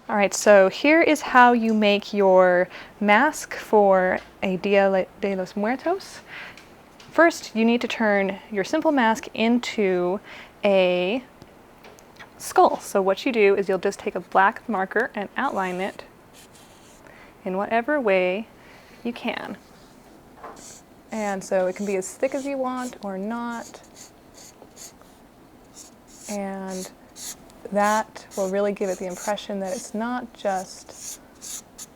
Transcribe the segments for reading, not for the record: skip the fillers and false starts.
All right, so here is how you make your mask for a Dia de los Muertos. First, you need to turn your simple mask into a skull. So what you do is you'll just take a black marker and outline it in whatever way you can. And so it can be as thick as you want or not. And that will really give it the impression that it's not just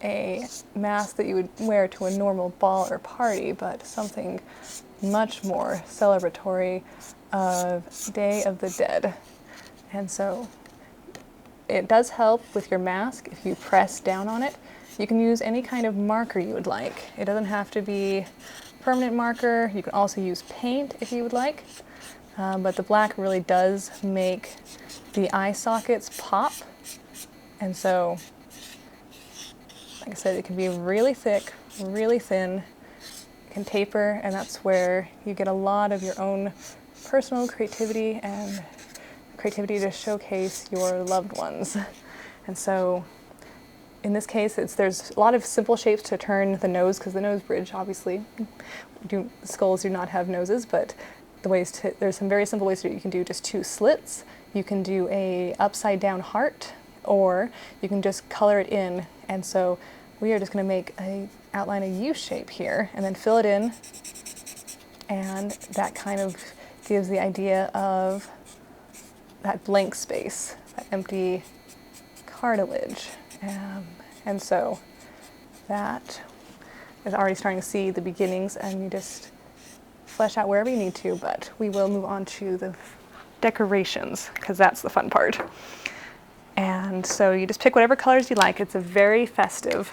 a mask that you would wear to a normal ball or party, but something much more celebratory of Day of the Dead. And so it does help with your mask if you press down on it. You can use any kind of marker you would like. It doesn't have to be permanent marker. You can also use paint if you would like. But the black really does make the eye sockets pop. And so, like I said, it can be really thick, really thin. It can taper, and that's where you get a lot of your own personal creativity and creativity to showcase your loved ones. And so, in this case, there's a lot of simple shapes to turn the nose, because the nose bridge, obviously, skulls do not have noses, but there's some very simple ways to do it. You can do just 2 slits, you can do a upside down heart, or you can just color it in. And so we are just going to outline a U shape here and then fill it in, and that kind of gives the idea of that blank space, that empty cartilage. And so that is already starting to see the beginnings, and you just flesh out wherever you need to, but we will move on to the decorations, because that's the fun part. And so you just pick whatever colors you like. It's a very festive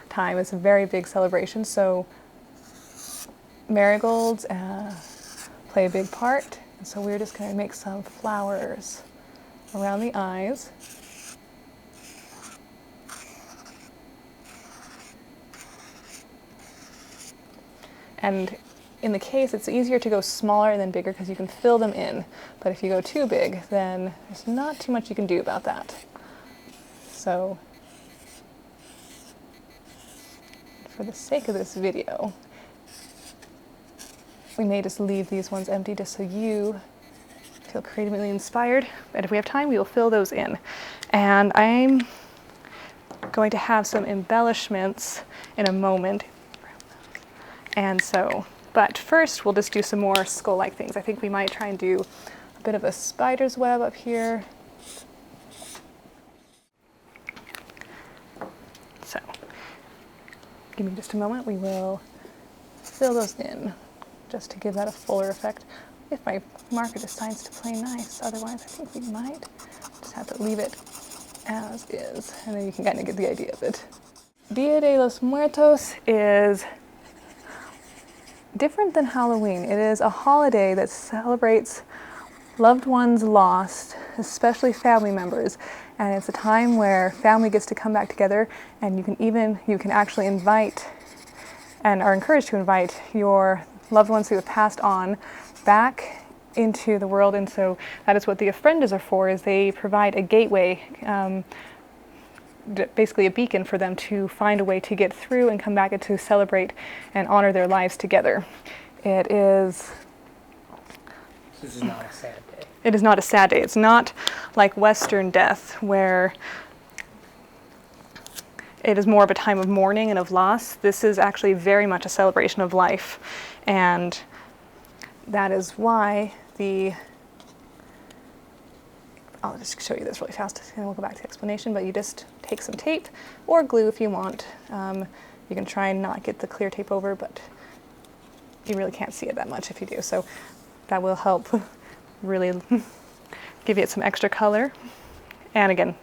time. It's a very big celebration. So marigolds play a big part. And so we're just going to make some flowers around the eyes. And in the case, it's easier to go smaller than bigger because you can fill them in. But if you go too big, then there's not too much you can do about that. So, for the sake of this video, we may just leave these ones empty just so you feel creatively inspired. And if we have time, we will fill those in. And I'm going to have some embellishments in a moment. And so, but first we'll just do some more skull-like things. I think we might try and do a bit of a spider's web up here. So, give me just a moment. We will fill those in just to give that a fuller effect. If my marker decides to play nice, otherwise I think we might just have to leave it as is, and then you can kind of get the idea of it. Dia de los Muertos is different than Halloween. It is a holiday that celebrates loved ones lost, especially family members. And it's a time where family gets to come back together, and you can actually invite and are encouraged to invite your loved ones who have passed on back into the world. And so that is what the ofrendas are for, is they provide a gateway, basically a beacon for them to find a way to get through and come back and to celebrate and honor their lives together. This is not a sad day. It is not a sad day. It's not like Western death, where it is more of a time of mourning and of loss. This is actually very much a celebration of life. And that is why I'll just show you this really fast and we'll go back to the explanation, but you just take some tape or glue if you want. You can try and not get the clear tape over, but you really can't see it that much if you do. So that will help really give it some extra color. And again,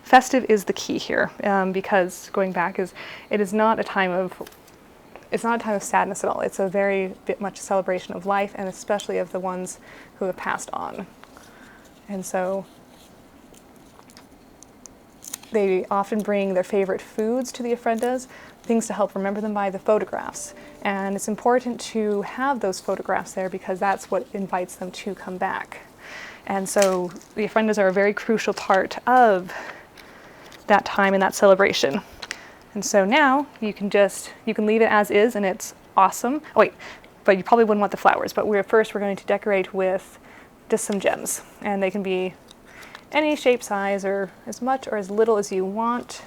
festive is the key here, because going back it is not a time of sadness at all. It's a very much celebration of life, and especially of the ones who have passed on. And so they often bring their favorite foods to the ofrendas, things to help remember them by, the photographs. And it's important to have those photographs there because that's what invites them to come back. And so the ofrendas are a very crucial part of that time and that celebration. And so now you can leave it as is and it's awesome. Oh wait, but you probably wouldn't want the flowers, but we're going to decorate with just some gems, and they can be any shape, size, or as much or as little as you want.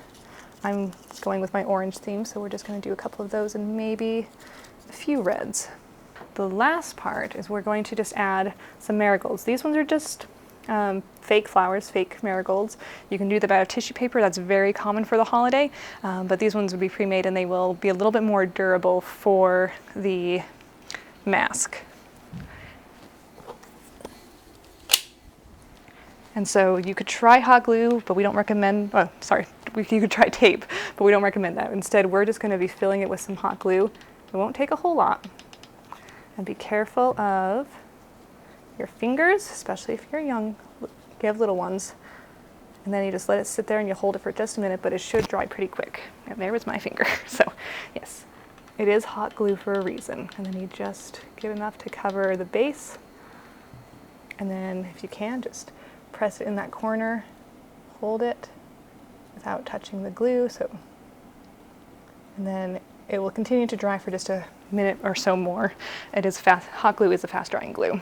I'm going with my orange theme, so we're just going to do a couple of those and maybe a few reds. The last part is we're going to just add some marigolds. These ones are just fake flowers, fake marigolds. You can do them out of tissue paper. That's very common for the holiday, but these ones will be pre-made and they will be a little bit more durable for the mask. And so you could try hot glue, but we don't recommend, oh, sorry, you could try tape, but we don't recommend that. Instead, we're just gonna be filling it with some hot glue. It won't take a whole lot. And be careful of your fingers, especially if you're young, you have little ones. And then you just let it sit there and you hold it for just a minute, but it should dry pretty quick. And there was my finger. So yes, it is hot glue for a reason. And then you just get enough to cover the base. And then if you can, just press it in that corner, hold it without touching the glue. And then it will continue to dry for just a minute or so more. Hot glue is a fast drying glue.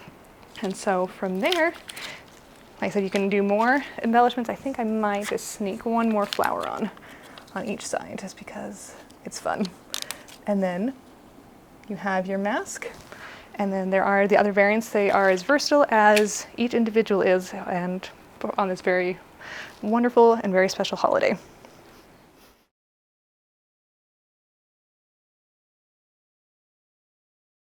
And so from there, like I said, you can do more embellishments. I think I might just sneak one more flower on each side just because it's fun. And then you have your mask. And then there are the other variants. They are as versatile as each individual is, and on this very wonderful and very special holiday.